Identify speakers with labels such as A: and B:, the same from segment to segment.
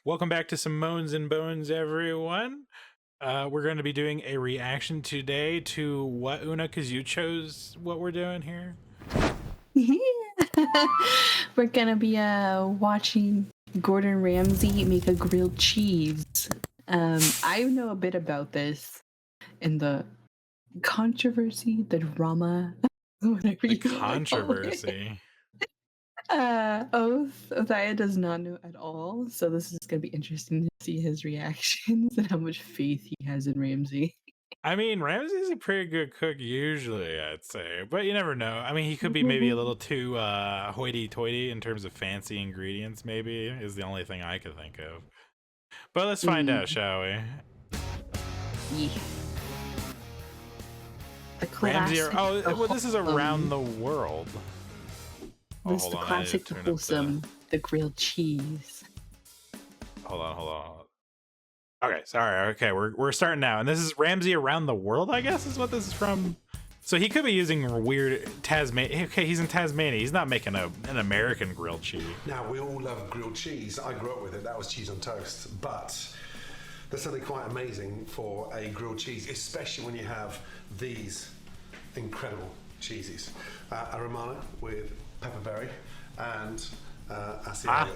A: Welcome back to some Moans and Bones, everyone. We're going to be doing a reaction today to what, Oona, because you chose what we're doing here?
B: Yeah. We're going to be watching Gordon Ramsay make a grilled cheese. I know a bit about this in the controversy, the drama, whatever
A: The controversy.
B: Othaia does not know at all, so this is going to be interesting to see his reactions and how much faith he has in Ramsay.
A: I mean, Ramsey's a pretty good cook usually, I'd say, but you never know. I mean, he could be maybe a little too hoity-toity in terms of fancy ingredients, maybe, is the only thing I could think of. But let's find out, shall we?
B: Yeah. The
A: Ramsey,
B: classic,
A: well, this is around the world.
B: This is the classic, the wholesome, the grilled cheese.
A: Hold on. Okay, sorry. Okay, we're starting now, and this is Ramsey around the world, I guess, is what this is from. So he could be using weird Tasmania. Okay, he's in Tasmania. He's not making an American grilled cheese.
C: Now, we all love grilled cheese. I grew up with it. That was cheese on toast. But there's something quite amazing for a grilled cheese, especially when you have these incredible cheeses. A Romano with pepperberry and Othaia.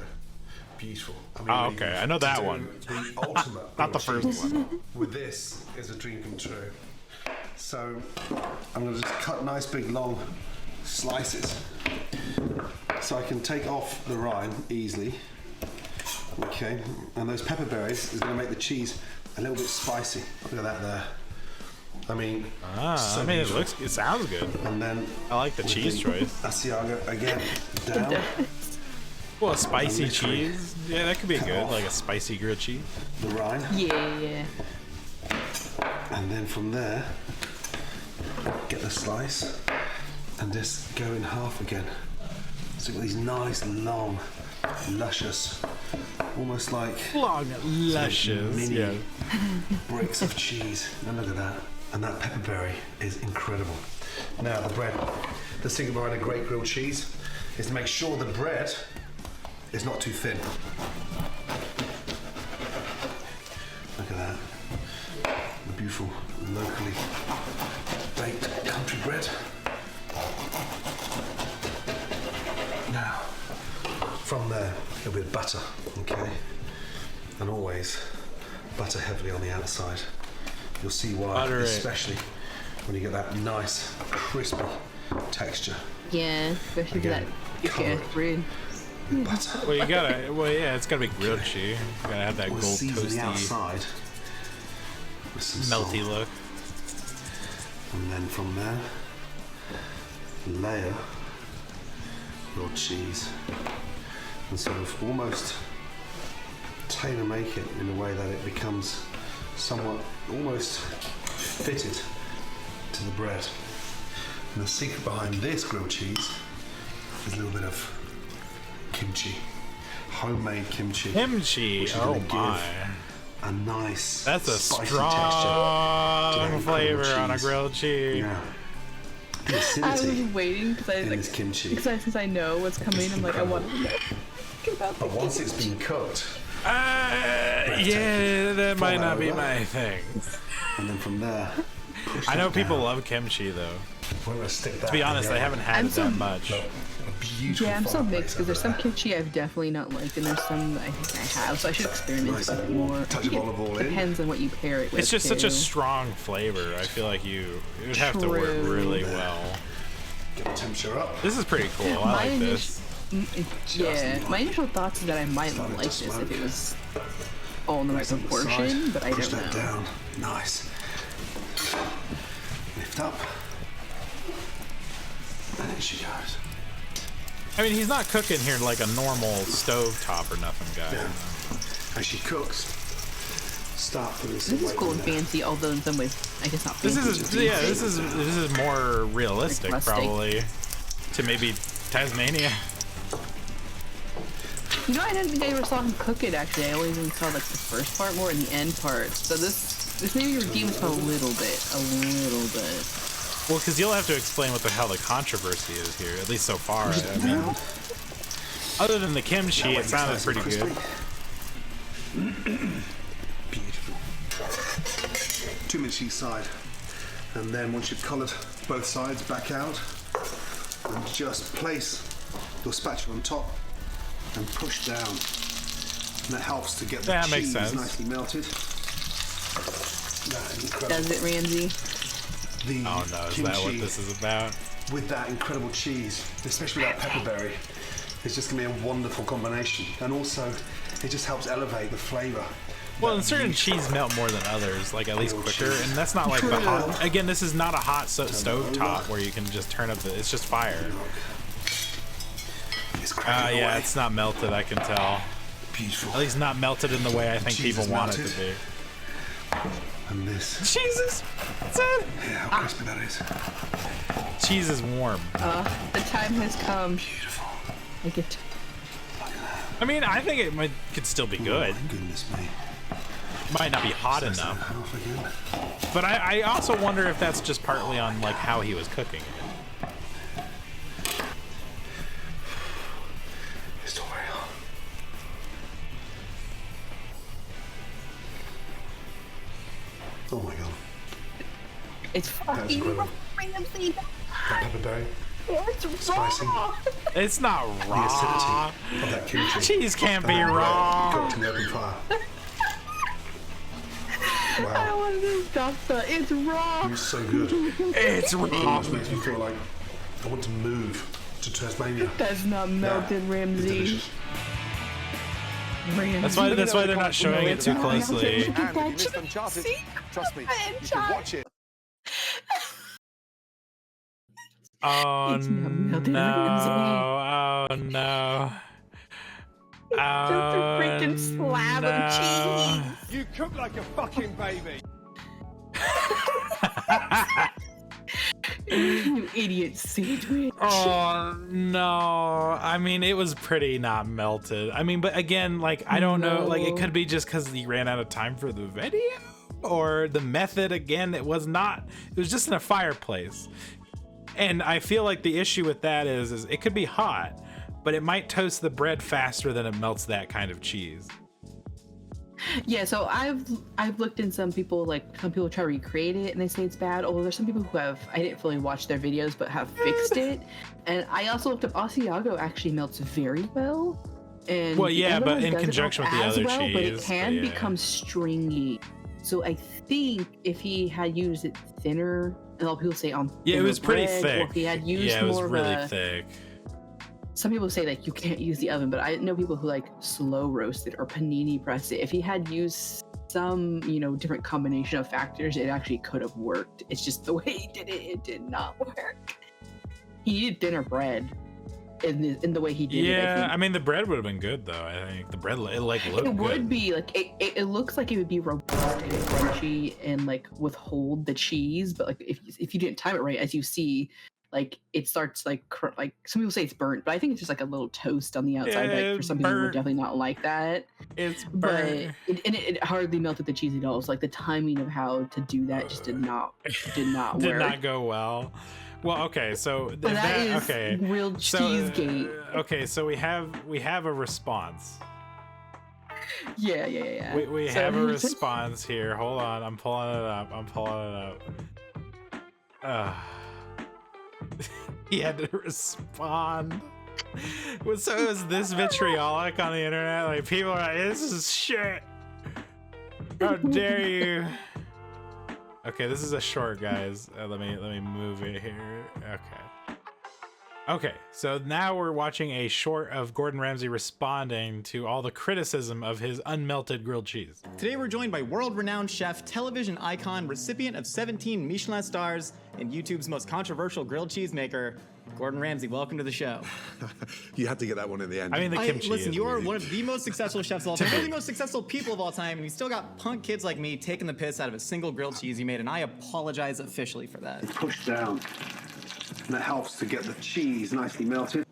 C: Beautiful. I mean,
A: okay. I know that one.
C: The ultimate.
A: Not the first one.
C: With this is a dream come true. So I'm going to just cut nice big long slices so I can take off the rind easily. Okay, and those pepperberries is going to make the cheese a little bit spicy. Look at that there. I mean,
A: so it sounds good.
C: And then
A: I like the cheese choice.
C: Othaia again down.
A: Well, a spicy cheese. Yeah, that could be good, like a spicy grilled cheese.
C: The rind.
B: Yeah.
C: And then from there, get the slice and just go in half again. So you've got these nice, long, luscious, almost like
A: long, luscious,
C: mini bricks of cheese. And look at that. And that pepperberry is incredible. Now the bread. The secret behind a great grilled cheese is to make sure the bread is not too thin. Look at that. The beautiful, locally baked country bread. Now, from there, a little bit of butter, okay? And always butter heavily on the outside. You'll see why, especially when you get that nice, crispy texture.
B: Yeah, especially that thick bread.
C: Butter.
A: Well, yeah, it's gotta be grilled cheese. You gotta have that gold toasty,
C: the outside with some
A: melty
C: salt.
A: look.
C: And then from there, layer your cheese and sort of almost tailor make it in a way that it becomes somewhat almost fitted to the bread. And the secret behind this grilled cheese is a little bit of kimchi, homemade kimchi.
A: Kimchi, oh my!
C: A nice.
A: That's a strong flavor on a grilled cheese.
C: Yeah.
B: I was waiting
C: because
B: I know what's coming. I'm like, I want to know.
C: But once it's been cooked,
A: yeah, that might not be my thing.
C: And then from there,
A: I know people love kimchi though.
C: We're gonna stick that.
A: To be honest, I haven't had it that much.
B: Yeah, I'm so mixed because there's some kimchi I've definitely not liked, and there's some that I think I have. So I should experiment with it more.
C: Touch of olive oil in.
B: Depends on what you pair it with.
A: It's just such a strong flavor. I feel like it would have to work really well.
C: Get the temperature up.
A: This is pretty cool. I like this.
B: Yeah, my initial thoughts is that I might not like this if it was all in the right proportion, but I don't know.
C: Push that down. Nice. Lift up. And in she goes.
A: I mean, he's not cooking here like a normal stove top or nothing, guys.
C: Yeah. As she cooks, start putting some.
B: This is cool and fancy, although in some ways, I guess not.
A: This is more realistic,
B: like
A: probably, to maybe Tasmania.
B: You know, I didn't think I ever saw him cook it. Actually, I always only saw like the first part more and the end part. So this maybe redeems him a little bit.
A: Well, because you'll have to explain what the hell the controversy is here, at least so far. I mean, other than the kimchi, it sounded pretty good.
C: Beautiful. 2 minutes each side. And then once you've coloured both sides, back out. And just place your spatula on top and push down. And that helps to get the cheese nicely melted. That is incredible.
B: Does it, Ramsey?
A: Oh no, is that what this is about?
C: With that incredible cheese, especially that pepperberry, it's just going to be a wonderful combination. And also, it just helps elevate the flavour.
A: Well, and certain cheese melt more than others, like at least quicker, and that's not like the hot. Again, this is not a hot stove top where you can just turn up the. It's just fire. Yeah, it's not melted. I can tell.
C: Beautiful.
A: At least not melted in the way I think people want it to be.
C: And this.
A: Jesus. What's that?
C: Yeah, how crispy that is.
A: Cheese is warm.
B: The time has come.
C: Beautiful.
B: I get.
A: I mean, I think it could still be good.
C: Oh, goodness me.
A: Might not be hot enough. But I also wonder if that's just partly on like how he was cooking it.
C: Oh my god.
B: It's fucking Ramsey.
C: That pepperberry.
B: It's
C: Spicy.
B: raw.
A: It's not
C: The
A: raw.
C: acidity of that kimchi.
A: Cheese can't be raw.
C: Cooked in the open fire.
B: I
C: Wow.
B: don't want to stop that. It's raw.
C: It's so good.
A: It's
C: It
A: raw.
C: almost makes me feel like I want to move to Tasmania.
B: That's not melted,
C: It's
B: Ramsey.
C: delicious.
A: That's why they're not showing it too closely.
B: Look at that cheese.
D: Trust me, you can watch it.
A: Oh
B: It's not melted,
A: no! Oh no!
B: Just a freaking slab of cheese.
D: You cook like a fucking baby.
B: You idiot sandwich.
A: Oh no! I mean, it was pretty not melted. I mean, but again, like I don't know. Like it could be just because he ran out of time for the video, or the method. Again, it was not. It was just in a fireplace, and I feel like the issue with that is it could be hot, but it might toast the bread faster than it melts that kind of cheese.
B: Yeah, so I've looked in some people try to recreate it and they say it's bad. Although there's some people who I didn't fully watch their videos but have fixed it. And I also looked up Othaia actually melts very well. And
A: Well,
B: the
A: yeah,
B: other
A: but
B: one
A: in
B: doesn't
A: conjunction
B: melt
A: with the
B: as
A: other
B: well, but it
A: cheese,
B: can
A: but yeah.
B: become stringy. So I think if he had used it thinner, and a lot of people say on
A: Yeah, it
B: thinner
A: was pretty
B: bread,
A: thick.
B: or if he had used
A: Yeah, it was
B: more of
A: really
B: a,
A: thick.
B: some people say like you can't use the oven, but I know people who like slow roast it or panini press it. If he had used some, different combination of factors, it actually could have worked. It's just the way he did it, it did not work. He needed thinner bread in the way he did it.
A: Yeah, I mean the bread would have been good though. I think the bread looked
B: It
A: good.
B: would be like it looks like it would be robust and crunchy and like withhold the cheese, but like if you didn't time it right, as you see, like it starts like some people say it's burnt, but I think it's just like a little toast on the outside.
A: Yeah,
B: Like for some people, would
A: burnt.
B: definitely not like that.
A: It's
B: But
A: burnt.
B: it hardly melted the cheese at all. So like the timing of how to do that just did not work.
A: Did not go well. Well, okay, so
B: But that is
A: okay.
B: real cheesegate.
A: Okay, so we have a response.
B: Yeah.
A: We
B: So-
A: have a response here. Hold on, I'm pulling it up. He had to respond. So it was this vitriolic on the internet. Like people are like, "This is shit. How dare you?" Okay, this is a short, guys. Let me move it here. Okay, so now we're watching a short of Gordon Ramsay responding to all the criticism of his unmelted grilled cheese.
E: Today we're joined by world-renowned chef, television icon, recipient of 17 Michelin stars, and YouTube's most controversial grilled cheese maker, Gordon Ramsay. Welcome to the show.
C: You had to get that one in the end.
A: I mean, the kimchi.
E: Listen,
A: is
E: you are
A: weird.
E: one of the most successful chefs of all time, one of the most successful people of all time, and you still got punk kids like me taking the piss out of a single grilled cheese you made, and I apologize officially for that.
C: Push down. And that helps to get the cheese nicely melted.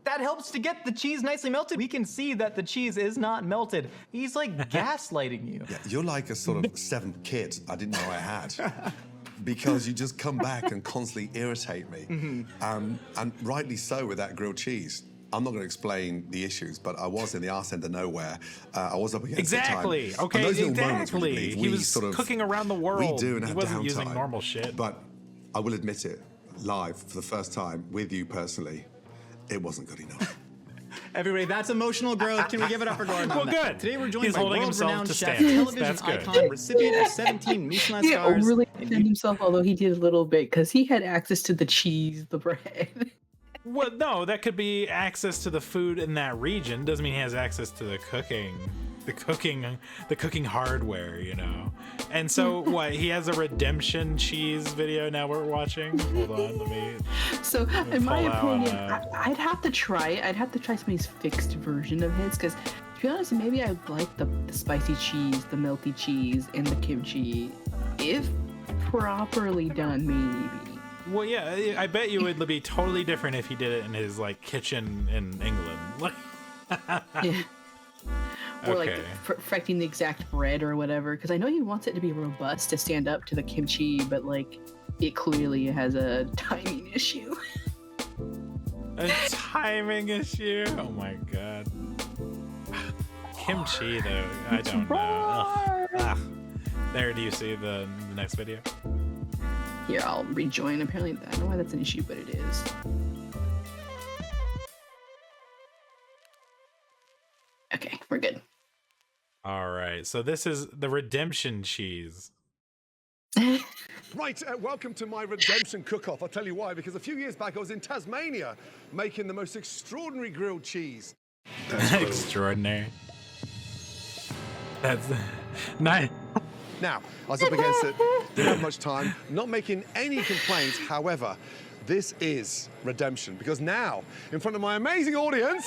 E: That helps to get the cheese nicely melted. We can see that the cheese is not melted. He's like gaslighting you.
F: Yeah, you're like a sort of seventh kid I didn't know I had. Because you just come back and constantly irritate me. And rightly so with that grilled cheese. I'm not going to explain the issues, but I was in the arse end of nowhere. I was up against
A: Exactly.
F: the time.
A: Okay,
F: And those little moments when you
A: exactly.
F: believe
A: He
F: we
A: was
F: sort of,
A: cooking around the world.
F: We do and
A: He
F: have
A: wasn't
F: downtime.
A: using normal shit.
F: But I will admit it, live for the first time with you personally, it wasn't good enough.
E: Everybody, that's emotional growth. Can we give it up for Gordon?
A: Well, good.
E: Today we're joined
A: He's
E: by
A: holding himself
E: world-renowned
A: to
E: chef,
A: standards.
E: television
A: That's good.
E: icon, recipient of 17 Michelin
B: He
E: stars.
B: overly
E: and
B: defend himself, although he did a little bit because he had access to the cheese, the bread.
A: Well, no, that could be access to the food in that region. Doesn't mean he has access to the cooking hardware, you know. And so, what? He has a redemption cheese video now we're watching. Hold on, let me.
B: So, in my
A: pull out,
B: opinion, I'd have to try it. I'd have to try somebody's fixed version of his because, to be honest, maybe I like the spicy cheese, the melty cheese, and the kimchi, if properly done, maybe.
A: Well, yeah, I bet you it would be totally different if he did it in his like kitchen in England.
B: Yeah. Or like
A: Okay.
B: perfecting the exact bread or whatever, because I know he wants it to be robust to stand up to the kimchi, but like it clearly has a timing issue.
A: A timing issue. Oh my god. Kimchi though, I don't know. Ugh. Ah. There, do you see the next video?
B: Here, I'll rejoin. Apparently, I don't know why that's an issue, but it is. Okay, we're good.
A: All right, so this is the redemption cheese.
D: Right, welcome to my redemption cook-off. I'll tell you why, because a few years back I was in Tasmania making the most extraordinary grilled cheese.
A: Extraordinary. That's nice.
D: Now, I was up against it, didn't have much time, not making any complaints. However, this is redemption, because now, in front of my amazing audience,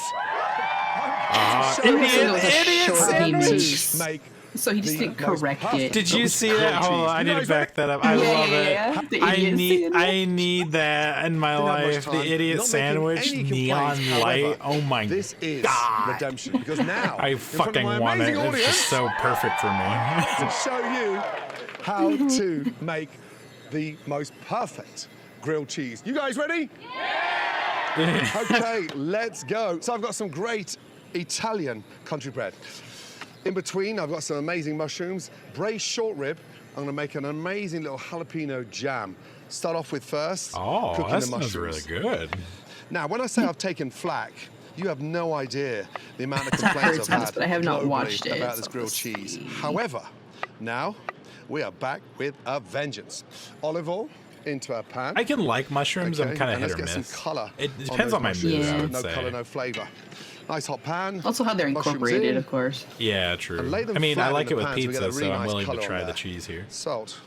B: Idiot
D: sandwich. Make
B: So he just
D: the
B: didn't
D: most
B: correct
D: perfect
B: it.
A: Did you see that? Hold on, I need to back that up. I love it.
B: The
A: I
B: idiot
A: need that in my
D: Didn't have much
A: life. The
D: time,
A: idiot
D: not making
A: sandwich,
D: any
A: neon
D: complaints.
A: light.
D: However,
A: Oh my
D: this is
A: God.
D: redemption, because now,
A: I
D: in front of
A: fucking
D: my
A: want it.
D: amazing
A: It's just
D: audience,
A: so perfect for me.
D: to show you how to make the most perfect grilled cheese. You guys ready? Okay, let's go. So I've got some great Italian country bread. In between, I've got some amazing mushrooms, braised short rib. I'm gonna make an amazing little jalapeno jam. Start off with first,
A: Oh,
D: cooking
A: that
D: the
A: sounds
D: mushrooms.
A: really good.
D: Now, when I say I've taken flack, you have no idea the amount of complaints I've had
B: but I have not
D: globally
B: watched it,
D: about
B: so
D: this grilled
B: let's
D: cheese.
B: see.
D: However, now we are back with a vengeance. Olive oil into our pan.
A: I can like mushrooms. I'm
D: Okay,
A: kind of
D: and
A: hit or
D: let's get
A: miss.
D: some colour.
A: It depends on my mood,
B: mushrooms.
A: I
B: Yeah.
A: would
D: No
A: say.
D: colour, no flavour. Nice hot pan.
B: Also, how they're
D: mushrooms
B: incorporated,
D: in,
B: of course.
A: Yeah, true.
D: And lay them
A: I mean, I
D: flat
A: like
D: in
A: it
D: the
A: with
D: pan so we get
A: pizza,
D: a really
A: so I'm
D: nice
A: willing to
D: colour on
A: try the
D: there.
A: cheese here.
D: Salt.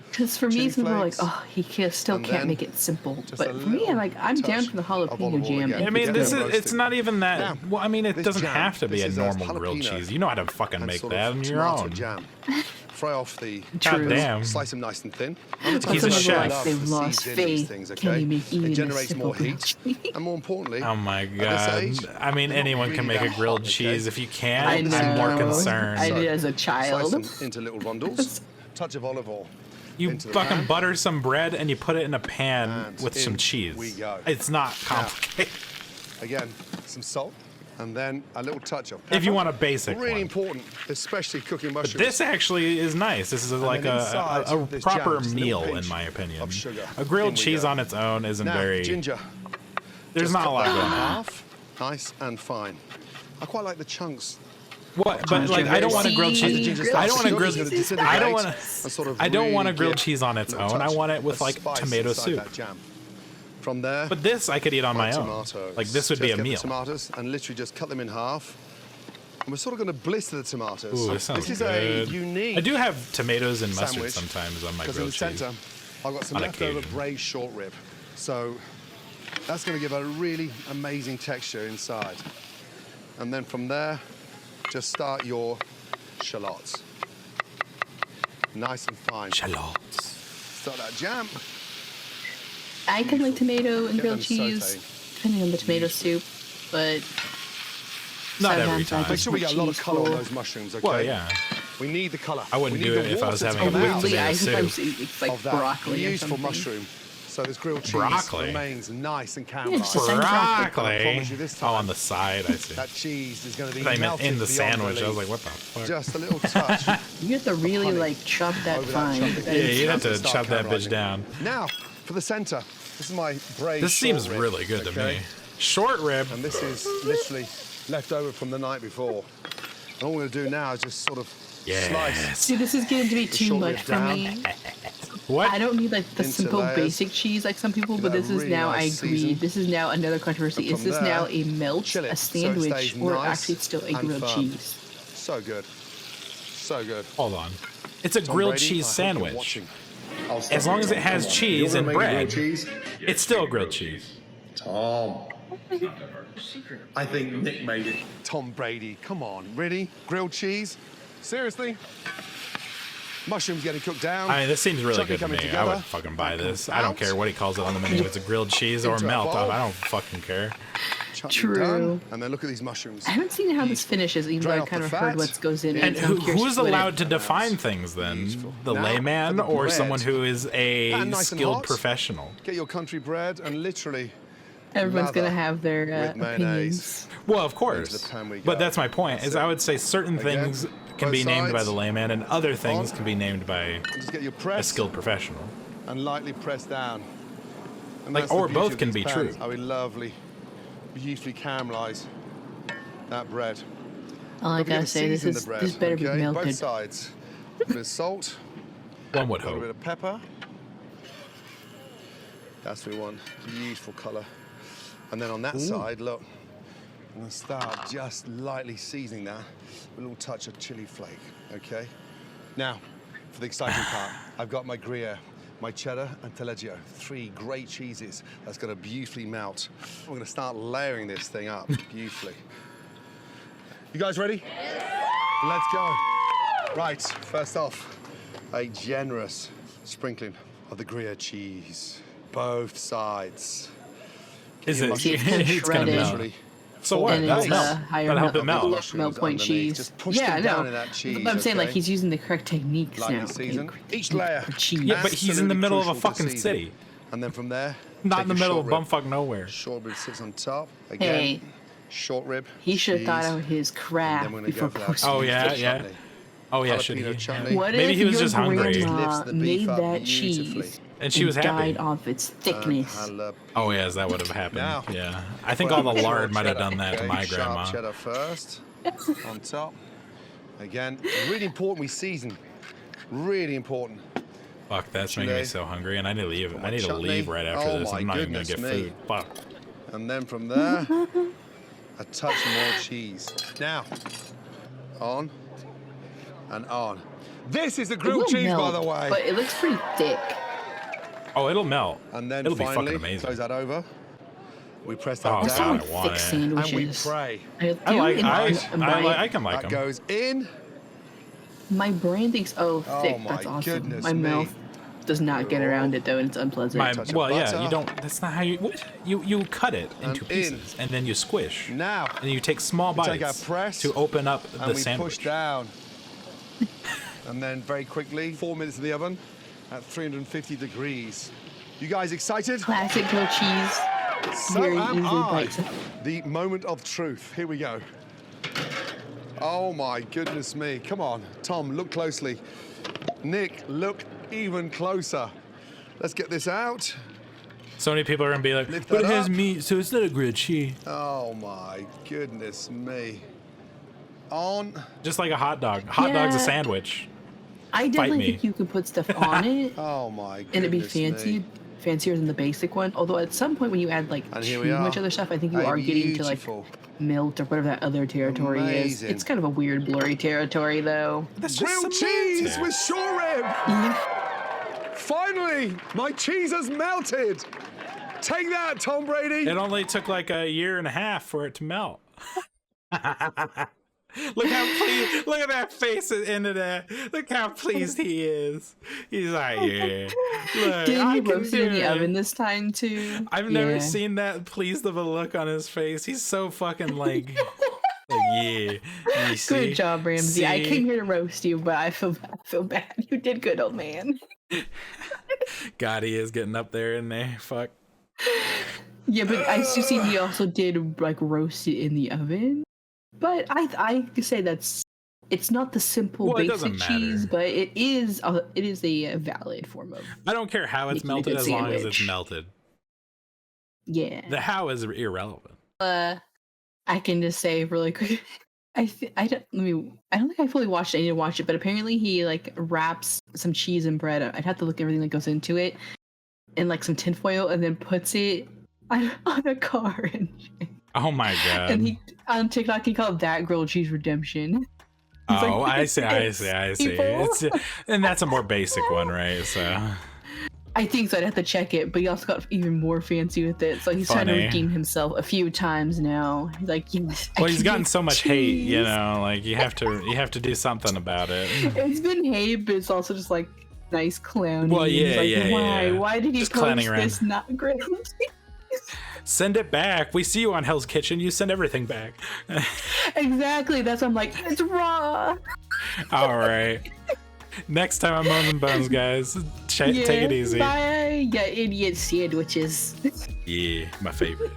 B: Because for me,
D: Chili
B: some people are like,
D: flakes.
B: oh, he still
D: And
B: can't
D: then
B: make it simple.
D: just
B: But
D: a
B: for me,
D: little
B: I'm down
D: touch
B: for the
D: of olive
B: jalapeno
D: oil
B: jam.
D: again.
A: I mean,
D: Get
A: this
D: them
A: is, it's
D: roasted.
A: not even that.
D: Now,
A: Well, I mean, it
D: this
A: doesn't
D: jam,
A: have to be a
D: this is
A: normal grilled
D: jalapeno
A: cheese. You know how to fucking
D: and
A: make
D: sort
A: that
D: of
A: on your
D: tomato
A: own.
D: Jam. Fry off the
B: True.
A: Damn.
D: slice them nice and thin. I'm the type
A: He's
D: of
A: a
D: person
A: chef.
D: who loves
B: They've
D: the
B: lost
D: seeds in these
B: faith.
D: things,
B: Can
D: okay?
B: you make even
D: It
B: a
D: generates
B: simple
D: more
B: grilled
D: heat,
B: cheese?
D: and more importantly,
A: Oh my
D: at
A: god.
D: this age,
A: I mean,
D: they're not
A: anyone can
D: really
A: make a
D: that
A: grilled
D: hot,
A: cheese
D: okay?
A: if you can.
B: I
A: I'm more
B: know.
A: concerned.
B: I did as a
D: Slice
B: child.
D: them into little rondels. Touch of olive oil.
A: You
D: into the
A: fucking
D: pan.
A: butter some bread and you put it in a pan
D: And
A: with some
D: in
A: cheese.
D: we go.
A: It's not complicated.
D: Again, some salt, and then a little touch of pepper.
A: If you want a basic
D: Really
A: one.
D: important, especially cooking mushrooms.
A: This actually is nice. This is like
D: then inside
A: a
D: this
A: proper
D: jam, just a little
A: meal, in
D: pinch
A: my opinion.
D: of sugar.
A: A grilled
D: In we
A: cheese
D: go.
A: on its own isn't
D: now,
A: very.
D: ginger.
A: There's
D: Just
A: not a
D: cut
A: lot
D: that
A: going
D: in
A: on.
D: half, nice and fine. I quite like the chunks.
A: What? But like, I don't want a grilled
B: See,
A: cheese.
B: grilled
A: I don't want a
B: cheese
A: grilled.
B: is
D: disintegrate
A: I don't want
D: and sort of
A: I don't want a
D: really
A: grilled
D: give
A: cheese on its
D: a little
A: own. I
D: touch
A: want it
D: of
A: with like
D: spice
A: tomato
D: inside
A: soup.
D: that jam. From there,
A: But this I could eat on my own.
D: tomatoes.
A: Like this would be
D: Just
A: a
D: get
A: meal.
D: The tomatoes and literally just cut them in half. And we're sort of going to blister the tomatoes.
A: Ooh, this sounds
D: is
A: good.
D: a unique.
A: I do have tomatoes and mustard
D: sandwich,
A: sometimes on my
D: because in
A: grilled
D: the
A: cheese.
D: centre, I've got some
A: on
D: leftover
A: occasion.
D: braised short rib. So that's going to give a really amazing texture inside. And then from there, just start your shallots. Nice and fine.
A: Shallots.
D: Start that jam.
B: I can like tomato and
D: Get
B: grilled
D: them
B: cheese,
D: sautéing.
B: depending on the tomato soup, but
A: Not every
B: sometimes I
A: time.
D: Make
B: just
D: sure we
B: want
D: get a lot of
B: cheese
D: colour on
B: full.
D: those mushrooms, okay?
A: Well, yeah.
D: We need the colour.
A: I wouldn't
D: We need
A: do
D: the
A: it if I was
D: water to
A: having
D: come
A: a
D: out
A: tomato
B: I
A: soup.
B: sometimes eat it's like
D: of that
B: broccoli or
D: useful
B: something.
D: mushroom. So this grilled cheese
A: Broccoli?
D: remains nice and
B: Yeah, it's
D: caramelized.
B: just like
A: Broccoli.
D: I promise you this time,
A: Oh, on the side, I see.
D: that cheese is going to be
A: I meant
D: melted
A: in the
D: beyond
A: sandwich. I was
D: belief.
A: like, what the fuck?
D: Just a little touch.
B: You have to really
D: honey
B: like chop that
D: over that
B: fine.
D: chocolate.
A: Yeah, you'd have to
D: Start
A: chop that bitch
D: caramelizing.
A: down.
D: Now, for the center. This is my braised
A: This seems
D: short rib,
A: really good to
D: okay?
A: me. Short rib.
D: And this is literally left over from the night before. And all we're going to do now is just sort of slice.
A: Yes.
B: See, this is getting to be too
D: short
B: much
D: rib
B: for
D: down.
B: me.
A: What?
B: I don't need like the
D: Into
B: simple
D: layers.
B: basic cheese like some people, but
D: Get
B: this
D: that
B: is
D: really
B: now,
D: nice
B: I agree,
D: season.
B: this is now another controversy.
D: And
B: Is
D: from
B: this now
D: there,
B: a melt,
D: chill it
B: a
D: so it
B: sandwich,
D: stays
B: or
D: nice
B: actually still a
D: and
B: grilled
D: firm.
B: cheese?
D: So good. So good.
A: Hold on. It's a
D: Tom
A: grilled
D: Brady,
A: cheese
D: I hope you're
A: sandwich.
D: watching.
A: As long as it has cheese and bread,
G: cheese?
A: it's still grilled cheese.
G: Tom. I think Nick made it.
D: Tom Brady, come on, really? Grilled cheese? Seriously? Mushrooms getting cooked down.
A: I mean, this seems really
D: Chutney
A: good to me.
D: coming
A: I
D: together.
A: would fucking buy this.
D: Out.
A: I don't care what he calls it on the menu. It's a grilled cheese or
D: Into a
A: melt.
D: bowl.
A: I don't fucking care.
D: Chutney
B: True.
D: done. And then look at these mushrooms.
B: I haven't seen how this finishes, even though
D: Drain
B: I
D: off
B: kind
D: the
B: of heard
D: fat.
B: what goes in it.
A: And
B: so I'm curious
A: who's
B: what it-
A: allowed to define things then?
D: Beautiful.
A: The
D: Now,
A: layman
D: for the
A: or
D: bread.
A: someone who is a
D: And nice and
A: skilled
D: hot.
A: professional?
D: Get your country bread and literally
B: Everyone's going to
D: lather
B: have their
D: with mayonnaise.
B: opinions.
A: Well, of
D: Into
A: course.
D: the pan we
A: But
D: go.
A: that's my point.
D: That's
A: Is
D: it.
A: I would say certain
D: Again,
A: things can
D: both
A: be named by
D: sides.
A: the layman, and other things
D: On.
A: can be named by
D: And just get your
A: a
D: press
A: skilled professional.
D: and lightly press down. And
A: Like,
D: that's the
A: or
D: beauty
A: both
D: of
A: can
D: these
A: be
D: pans,
A: true.
D: How we lovely, beautifully caramelize that bread.
B: All I
D: Don't forget
B: gotta
D: to
B: say, this
D: season
B: is
D: the bread,
B: this better be
D: okay? Both
B: melted.
D: sides. A bit of salt,
A: One would
D: a little bit
A: hope.
D: of pepper. That's what we want. Beautiful color. And then on that side, look, I'm gonna start just lightly seasoning that with a little touch of chili flake, okay? Now, for the exciting part, I've got my Gruyere, my cheddar, and taleggio. 3 great cheeses that's gonna beautifully melt. We're gonna start layering this thing up beautifully. You guys ready? Let's go. Right, first off, a generous sprinkling of the Gruyere cheese. Both sides.
A: Is
D: Your
A: it?
D: mushrooms
A: It's gonna
B: shredded.
A: melt.
D: literally
A: So what?
B: And
A: That'll
B: it's
A: melt.
B: a higher
A: That'll help it
B: melt,
A: melt.
B: melt point
D: underneath.
B: cheese.
D: Just push
B: Yeah, I
D: them down
B: know.
D: in that cheese,
B: But I'm saying like
D: okay?
B: he's using the correct techniques
D: Lightly
B: now.
D: seasoned.
B: Okay,
D: Each layer.
B: for cheese.
A: Yeah, but he's in the
D: Absolutely
A: middle of a
D: crucial to
A: fucking
D: season.
A: city.
D: And then from there,
A: Not
D: take
A: in the
D: your
A: middle
D: short
A: of
D: rib.
A: bumfuck nowhere.
D: Short rib sits on top. Again,
B: Hey,
D: short rib.
B: he should have thought
D: cheese,
B: out his
D: and then
B: craft
D: we're gonna
B: before
D: go for that
B: posting.
A: Oh, yeah,
D: beautiful
A: yeah.
D: chutney.
A: Oh yeah, should
D: Jalapeno
A: he?
D: chutney.
B: What
A: Maybe
B: if
A: he was
B: your
A: just hungry.
B: grandma
D: Lifts the beef
B: made
D: up
B: that
D: beautifully.
B: cheese
A: And she was happy.
B: died off its thickness?
D: Jalapeno.
A: Oh yes, that would have happened.
D: Now,
A: Yeah, I think all the
D: Well,
A: lard might have
D: cheddar,
A: done that to
D: okay?
A: my
D: Sharp
A: grandma.
D: cheddar first, on top. Again, really important we season. Really important.
A: Fuck, that's making me
D: Chile.
A: so hungry, and I need to leave. I need to
D: chutney.
A: leave right after
D: Oh
A: this.
D: my
A: I'm not even gonna
D: goodness
A: get
D: me.
A: food. Fuck.
D: And then from there, a touch more cheese. Now, on and on. This is the
B: It
D: grilled
B: will
D: cheese, by
B: melt,
D: the way.
B: but it looks pretty thick.
A: Oh, it'll melt.
D: And then
A: it'll be
D: finally,
A: fucking amazing.
D: close that over. We press that
A: Oh,
B: I
A: God,
B: still
D: down,
B: like
A: I want
B: thick
A: it.
D: and we
B: sandwiches.
D: pray.
A: I like. I can like
D: That
A: them.
D: goes in.
B: My brain thinks, oh, thick,
D: my
B: that's awesome.
D: goodness
B: My
D: me.
B: mouth does not get around it though, and it's unpleasant.
A: My,
D: touch of
A: well, yeah,
D: butter.
A: you don't. That's not how you. What? You cut it into
D: And in.
A: pieces, and then you squish,
D: Now,
A: and you take small bites
D: take our press,
A: to open up
D: and
A: the
D: we
A: sandwich.
D: push down. And then very quickly, 4 minutes in the oven at 350 degrees. You guys excited?
B: Classic grilled cheese.
D: So
B: Very
D: am
B: easily
D: I.
B: bites.
D: The moment of truth. Here we go. Oh my goodness me. Come on, Tom, look closely. Nick, look even closer. Let's get this out.
A: So many people are gonna be like,
D: Lift
A: "But it
D: that
A: has
D: up.
A: meat, so it's not a grilled cheese."
D: Oh my goodness me. On.
A: Just like a hot dog. Hot dog's a
B: Yeah.
A: sandwich.
B: I definitely
A: me.
B: think you could put stuff on it
D: Oh my goodness
B: and it'd be fancy,
D: me.
B: fancier than the basic one. Although at some point when you add like
D: And here
B: too
D: we are.
B: much other stuff, I think you
D: How
B: are getting to like
D: beautiful.
B: melt or whatever that other territory is.
D: Amazing.
B: It's kind of a weird blurry territory though.
A: That's
D: Grilled cheese with short rib. Finally, my cheese has melted. Take that, Tom Brady.
A: It only took like a year and a half for it to melt. Look how pleased! Look at that face at the end of that. Look how pleased he is. He's like, yeah. Look,
B: Did
A: I
B: he
A: can
B: roast it
A: do
B: in the
A: it.
B: oven this time too?
A: I've never
B: Yeah.
A: seen that pleased of a look on his face. He's so fucking like Yeah. You see?
B: Good job, Ramsey. I
A: See?
B: came here to roast you, but I feel bad. You did good, old man.
A: God, he is getting up there in there. Fuck.
B: Yeah, but I do see he also did like roast it in the oven. But I could say it's not the simple
A: Well, it
B: basic
A: doesn't
B: cheese,
A: matter.
B: but it is a valid form of.
A: I don't care how it's
B: Making a
A: melted
B: good
A: as long as it's
B: sandwich.
A: melted.
B: Yeah.
A: The how is irrelevant.
B: I can just say really quick. I don't think I fully watched it. I need to watch it, but apparently he like wraps some cheese and bread. I'd have to look at everything that goes into it in like some tinfoil and then puts it on a car.
A: Oh my god.
B: And he on TikTok he called that grilled cheese redemption. He's
A: Oh,
B: like,
A: I see.
B: people.
A: It's and that's a more basic one, right? So
B: I think so. I'd have to check it, but he also got even more fancy with it. So he's trying to
A: Funny.
B: redeem himself a few times now. He's like, yes. I
A: well, he's
B: can
A: gotten
B: make
A: so much hate, you
B: cheese.
A: know, like you have to do something about it.
B: It's been hate, but it's also just like nice clowning.
A: Well,
B: He's
A: yeah,
B: like,
A: yeah,
B: why?
A: yeah.
B: Why did he
A: Just
B: post
A: clowning around.
B: this not great?
A: Send it back. We see you on Hell's Kitchen. You send everything back.
B: Exactly. That's why I'm like, it's raw.
A: All right. Next time on Bones and Bones, guys, take it easy.
B: Bye, you idiot sandwiches.
A: Yeah, my favorite.